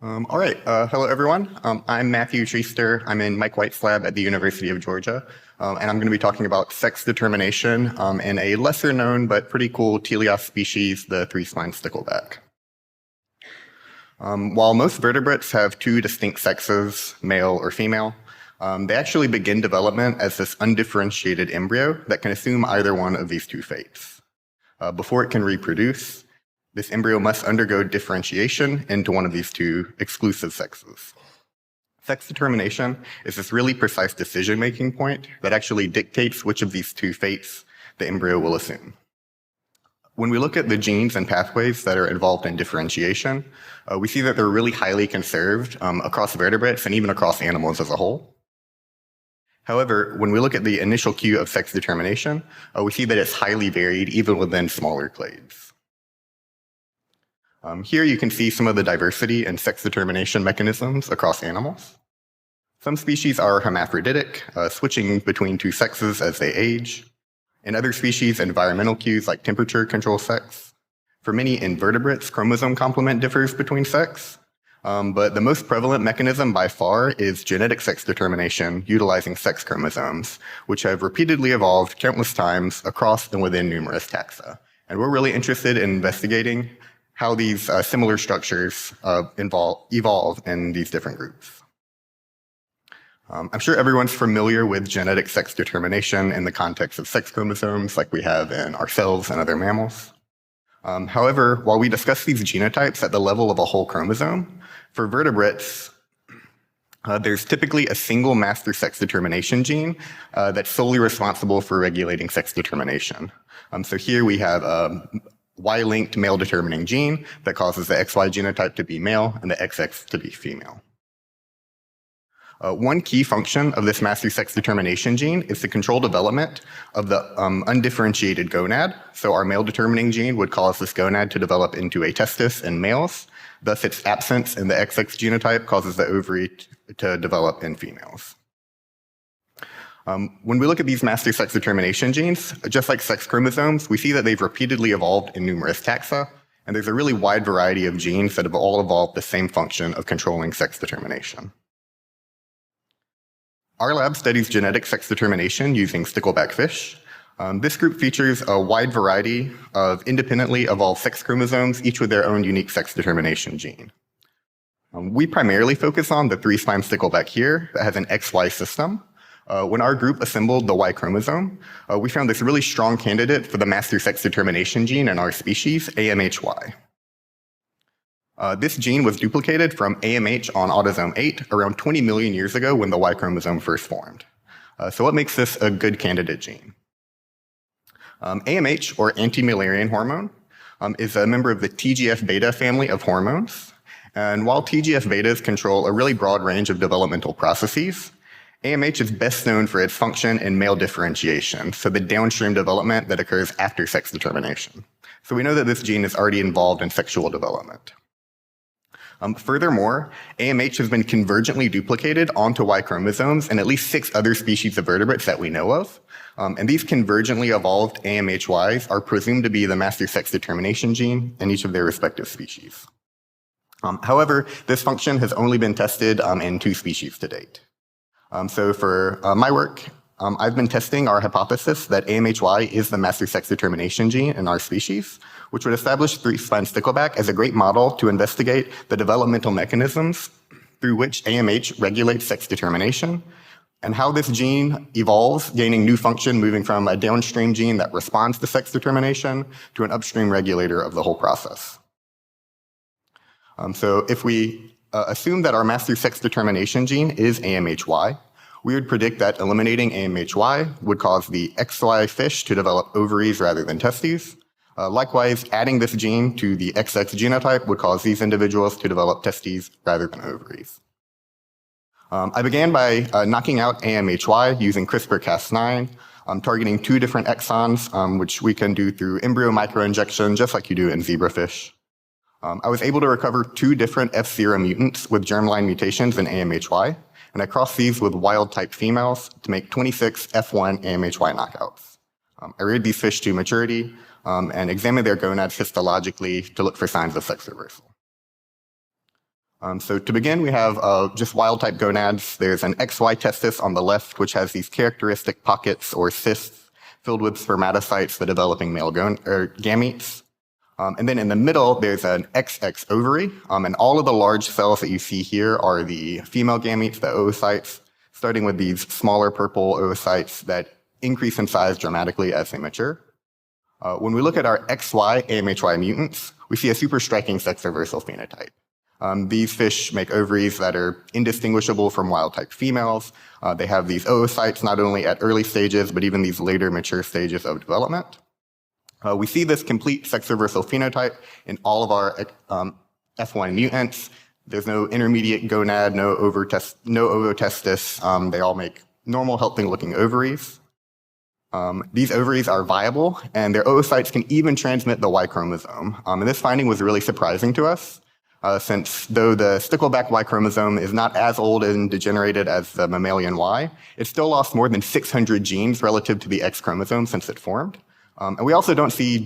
All right. Hello, everyone. I'm Matthew Treaster. I'm in Mike White's lab at the University of Georgia, and I'm going to be talking about sex determination in a lesser-known but pretty cool teleost species, the Threespine Stickleback. While most vertebrates have two distinct sexes, male or female, they actually begin development as this undifferentiated embryo that can assume either one of these two fates. Before it can reproduce, this embryo must undergo differentiation into one of these two exclusive sexes. Sex determination is this really precise decision-making point that actually dictates which of these two fates the embryo will assume. When we look at the genes and pathways that are involved in differentiation, we see that they're really highly conserved across vertebrates and even across animals as a whole. However, when we look at the initial cue of sex determination, we see that it's highly varied even within smaller clades. Here you can see some of the diversity in sex determination mechanisms across animals. Some species are hermaphroditic, switching between two sexes as they age. In other species, environmental cues like temperature control sex. For many invertebrates, chromosome complement differs between sex, but the most prevalent mechanism by far is genetic sex determination utilizing sex chromosomes, which have repeatedly evolved countless times across and within numerous taxa. And we're really interested in investigating how these similar structures evolve in these different groups. I'm sure everyone's familiar with genetic sex determination in the context of sex chromosomes like we have in ourselves and other mammals. However, while we discuss these genotypes at the level of a whole chromosome, for vertebrates, there's typically a single master sex determination gene that's solely responsible for regulating sex determination. So here we have Y-linked male determining gene that causes the XY genotype to be male and the XX to be female. One key function of this master sex determination gene is to control development of the undifferentiated gonad. So our male determining gene would cause this gonad to develop into a testis in males. Thus, its absence in the XX genotype causes the ovary to develop in females. When we look at these master sex determination genes, just like sex chromosomes, we see that they've repeatedly evolved in numerous taxa, and there's a really wide variety of genes that have all evolved the same function of controlling sex determination. Our lab studies genetic sex determination using stickleback fish. This group features a wide variety of independently evolved sex chromosomes, each with their own unique sex determination gene. We primarily focus on the Threespine stickleback here that has an XY system. When our group assembled the Y chromosome, we found this really strong candidate for the master sex determination gene in our species, AMHY. This gene was duplicated from AMH on autosome 8 around 20 million years ago when the Y chromosome first formed. So what makes this a good candidate gene? AMH, or anti-Müllerian hormone, is a member of the TGF-β family of hormones. And while TGF-βs control a really broad range of developmental processes, AMH is best known for its function in male differentiation, so the downstream development that occurs after sex determination. So we know that this gene is already involved in sexual development. Furthermore, AMH has been convergently duplicated onto Y chromosomes in at least 6 other species of vertebrates that we know of. And these convergently evolved AMHYs are presumed to be the master sex determination gene in each of their respective species. However, this function has only been tested in 2 species to date. So for my work, I've been testing our hypothesis that AMHY is the master sex determination gene in our species, which would establish Threespine stickleback as a great model to investigate the developmental mechanisms through which AMH regulates sex determination, and how this gene evolves, gaining new function, moving from a downstream gene that responds to sex determination to an upstream regulator of the whole process. So if we assume that our master sex determination gene is AMHY, we would predict that eliminating AMHY would cause the XY fish to develop ovaries rather than testes. Likewise, adding this gene to the XX genotype would cause these individuals to develop testes rather than ovaries. I began by knocking out AMHY using CRISPR-Cas9, targeting 2 different exons, which we can do through embryo microinjection, just like you do in zebrafish. I was able to recover 2 different F0 mutants with germline mutations in AMHY, and I crossed these with wild-type females to make 26 F1 AMHY knockouts. I reared these fish to maturity and examined their gonads histologically to look for signs of sex reversal. So to begin, we have just wild-type gonads. There's an XY testis on the left, which has these characteristic pockets or cysts filled with spermatocytes, the developing male gametes. And then in the middle, there's an XX ovary, and all of the large cells that you see here are the female gametes, the oocytes, starting with these smaller purple oocytes that increase in size dramatically as they mature. When we look at our XY AMHY mutants, we see a super striking sex reversal phenotype. These fish make ovaries that are indistinguishable from wild-type females. They have these oocytes not only at early stages, but even these later mature stages of development. We see this complete sex reversal phenotype in all of our F1 mutants. There's no intermediate gonad, no ovotestis. They all make normal, healthy-looking ovaries. These ovaries are viable, and their oocytes can even transmit the Y chromosome. And this finding was really surprising to us, since though the stickleback Y chromosome is not as old and degenerated as the mammalian Y, it still lost more than 600 genes relative to the X chromosome since it formed. And we also don't see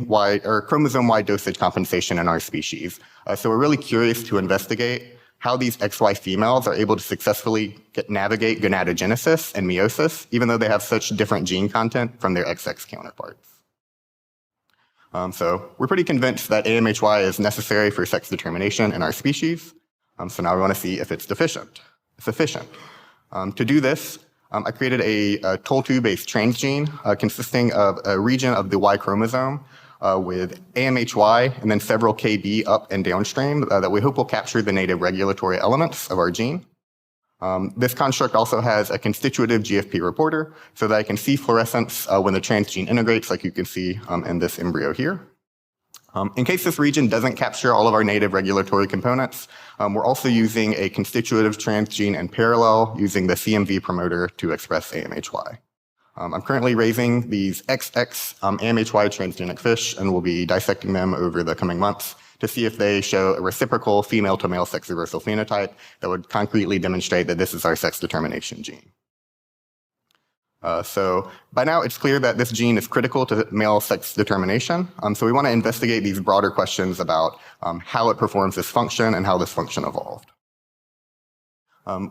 chromosome Y dosage compensation in our species. So we're really curious to investigate how these XY females are able to successfully navigate gonadogenesis and meiosis, even though they have such different gene content from their XX counterparts. So we're pretty convinced that AMHY is necessary for sex determination in our species. So now we want to see if it's sufficient. To do this, I created a TOL2-based transgene consisting of a region of the Y chromosome with AMHY and then several KB up and downstream that we hope will capture the native regulatory elements of our gene. This construct also has a constitutive GFP reporter so that I can see fluorescence when the transgene integrates, like you can see in this embryo here. In case this region doesn't capture all of our native regulatory components, we're also using a constitutive transgene in parallel using the CMV promoter to express AMHY. I'm currently raising these XX AMHY transgenic fish, and we'll be dissecting them over the coming months to see if they show a reciprocal female-to-male sex reversal phenotype that would concretely demonstrate that this is our sex determination gene. So by now, it's clear that this gene is critical to male sex determination. So we want to investigate these broader questions about how it performs this function and how this function evolved.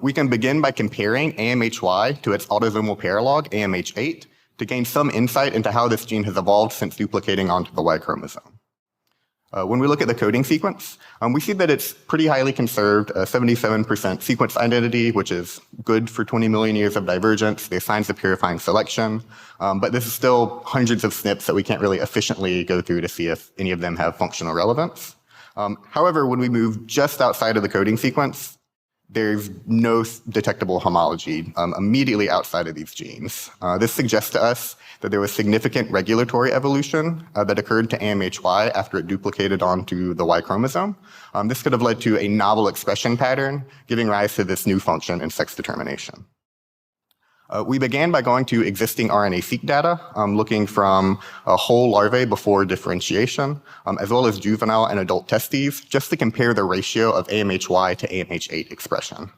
We can begin by comparing AMHY to its autosomal paralog, AMH8, to gain some insight into how this gene has evolved since duplicating onto the Y chromosome. When we look at the coding sequence, we see that it's pretty highly conserved, 77% sequence identity, which is good for 20 million years of divergence. The signs of purifying selection, but this is still hundreds of SNPs that we can't really efficiently go through to see if any of them have functional relevance. However, when we move just outside of the coding sequence, there's no detectable homology immediately outside of these genes. This suggests to us that there was significant regulatory evolution that occurred to AMHY after it duplicated onto the Y chromosome. This could have led to a novel expression pattern, giving rise to this new function in sex determination. We began by going to existing RNA-seq data, looking from whole larvae before differentiation, as well as juvenile and adult testes, just to compare the ratio of AMHY to AMH8 expression.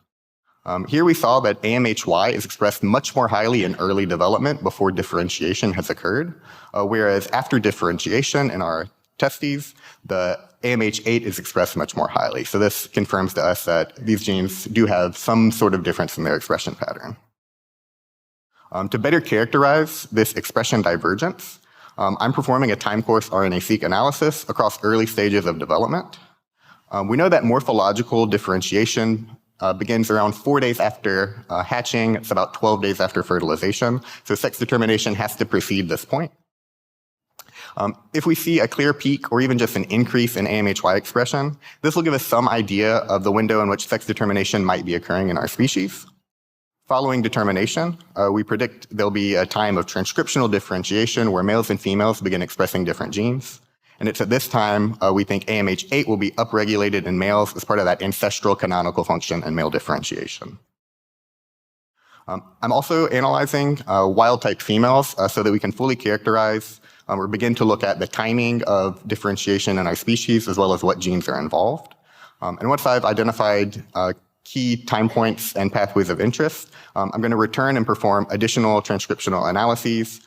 Here we saw that AMHY is expressed much more highly in early development before differentiation has occurred, whereas after differentiation in our testes, the AMH8 is expressed much more highly. So this confirms to us that these genes do have some sort of difference in their expression pattern. To better characterize this expression divergence, I'm performing a time course RNA-seq analysis across early stages of development. We know that morphological differentiation begins around 4 days after hatching. It's about 12 days after fertilization. So sex determination has to precede this point. If we see a clear peak or even just an increase in AMHY expression, this will give us some idea of the window in which sex determination might be occurring in our species. Following determination, we predict there'll be a time of transcriptional differentiation where males and females begin expressing different genes. And it's at this time we think AMH8 will be upregulated in males as part of that ancestral canonical function in male differentiation. I'm also analyzing wild-type females so that we can fully characterize or begin to look at the timing of differentiation in our species as well as what genes are involved. And once I've identified key time points and pathways of interest, I'm going to return and perform additional transcriptional analyses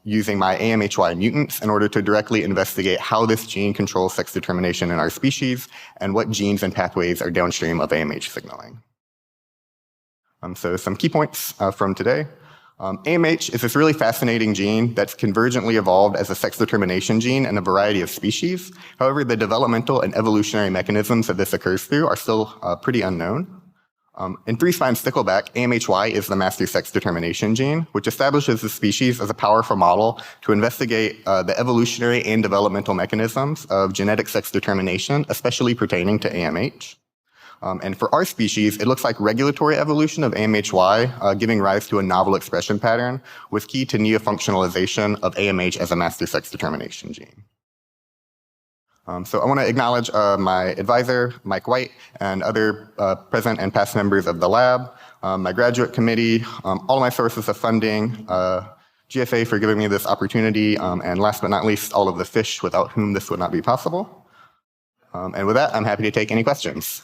using my AMHY mutants in order to directly investigate how this gene controls sex determination in our species and what genes and pathways are downstream of AMH signaling. So some key points from today. AMH is this really fascinating gene that's convergently evolved as a sex determination gene in a variety of species. However, the developmental and evolutionary mechanisms that this occurs through are still pretty unknown. In Threespine Stickleback, AMHY is the master sex determination gene, which establishes the species as a powerful model to investigate the evolutionary and developmental mechanisms of genetic sex determination, especially pertaining to AMH. And for our species, it looks like regulatory evolution of AMHY giving rise to a novel expression pattern was key to neofunctionalization of AMH as a master sex determination gene. So I want to acknowledge my advisor, Mike White, and other present and past members of the lab, my graduate committee, all my sources of funding, GSA for giving me this opportunity, and last but not least, all of the fish without whom this would not be possible. And with that, I'm happy to take any questions.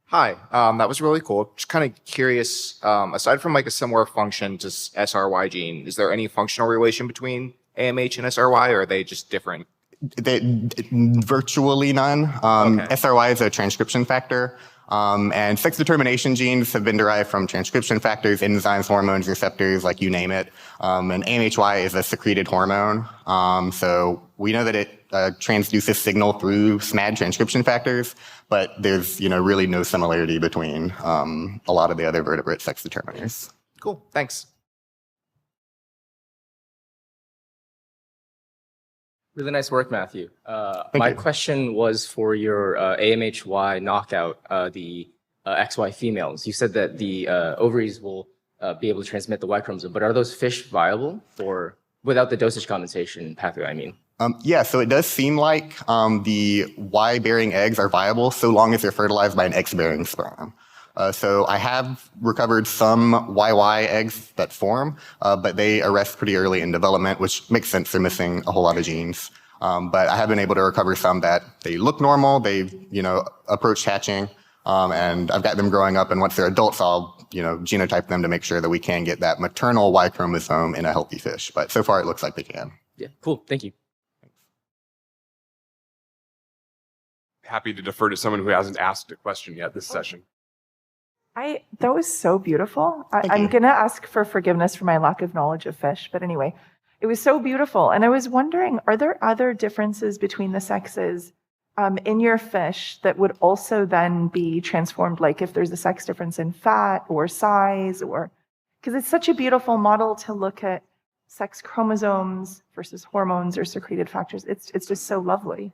Hi, that was really cool. Just kind of curious, aside from like a similar function to SRY gene, is there any functional relation between AMH and SRY, or are they just different? Virtually none. Okay. SRY is a transcription factor, and sex determination genes have been derived from transcription factors, enzymes, hormones, receptors, like you name it. And AMHY is a secreted hormone. So we know that it transduces signal through SMAD transcription factors, but there's really no similarity between a lot of the other vertebrate sex determiners. Cool, thanks. Really nice work, Matthew. My question was for your AMHY knockout, the XY females. You said that the ovaries will be able to transmit the Y chromosome, but are those fish viable for without the dosage compensation pathway, I mean? Yeah, so it does seem like the Y-bearing eggs are viable so long as they're fertilized by an X-bearing sperm. So I have recovered some YY eggs that form, but they arrest pretty early in development, which makes sense. They're missing a whole lot of genes. But I have been able to recover some that they look normal. They've, approached hatching, and I've got them growing up. And once they're adults, I'll, genotype them to make sure that we can get that maternal Y chromosome in a healthy fish. But so far, it looks like they can. Yeah, cool. Thank you. Happy to defer to someone who hasn't asked a question yet this session. That was so beautiful. I'm going to ask for forgiveness for my lack of knowledge of fish. But anyway, it was so beautiful. And I was wondering, are there other differences between the sexes in your fish that would also then be transformed? Like if there's a sex difference in fat or size, or because it's such a beautiful model to look at sex chromosomes versus hormones or secreted factors. It's just so lovely.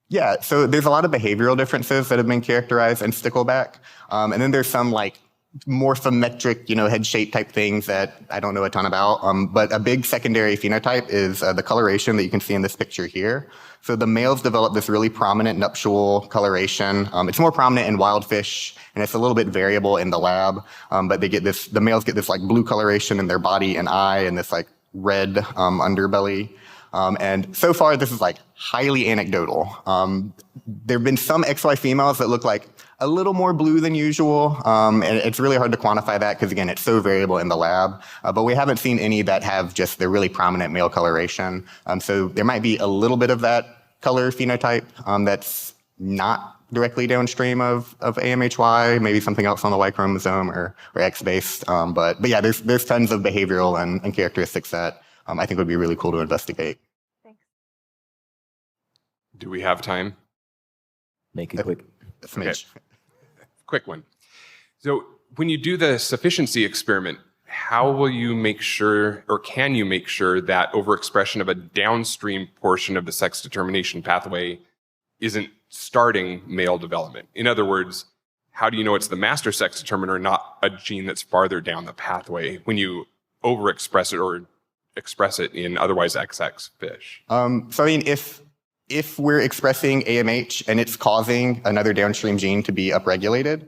Yeah, so there's a lot of behavioral differences that have been characterized in Stickleback. And then there's some like morphometric, head shape type things that I don't know a ton about. But a big secondary phenotype is the coloration that you can see in this picture here. So the males develop this really prominent nuptial coloration. It's more prominent in wild fish, and it's a little bit variable in the lab. But the males get this like blue coloration in their body and eye, and this like red underbelly. And so far, this is like highly anecdotal. There have been some XY females that look like a little more blue than usual. And it's really hard to quantify that because, again, it's so variable in the lab. But we haven't seen any that have just the really prominent male coloration. So there might be a little bit of that color phenotype that's not directly downstream of AMHY, maybe something else on the Y chromosome or X-based. But yeah, there's tons of behavioral and characteristics that I think would be really cool to investigate. Thanks. Do we have time? Make it quick. Okay. Quick one. So when you do the sufficiency experiment, how will you make sure, or can you make sure that overexpression of a downstream portion of the sex determination pathway isn't starting male development? In other words, how do you know it's the master sex determiner, not a gene that's farther down the pathway when you overexpress it or express it in otherwise XX fish? So I mean, if we're expressing AMH and it's causing another downstream gene to be upregulated,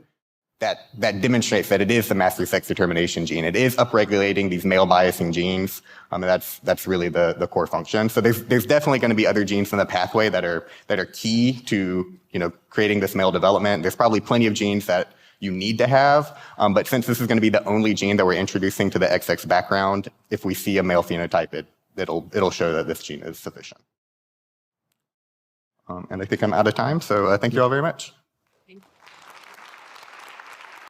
that demonstrates that it is the master sex determination gene. It is upregulating these male biasing genes, and that's really the core function. So there's definitely going to be other genes in the pathway that are key to creating this male development. There's probably plenty of genes that you need to have, but since this is going to be the only gene that we're introducing to the XX background, if we see a male phenotype, it'll show that this gene is sufficient. And I think I'm out of time, so thank you all very much.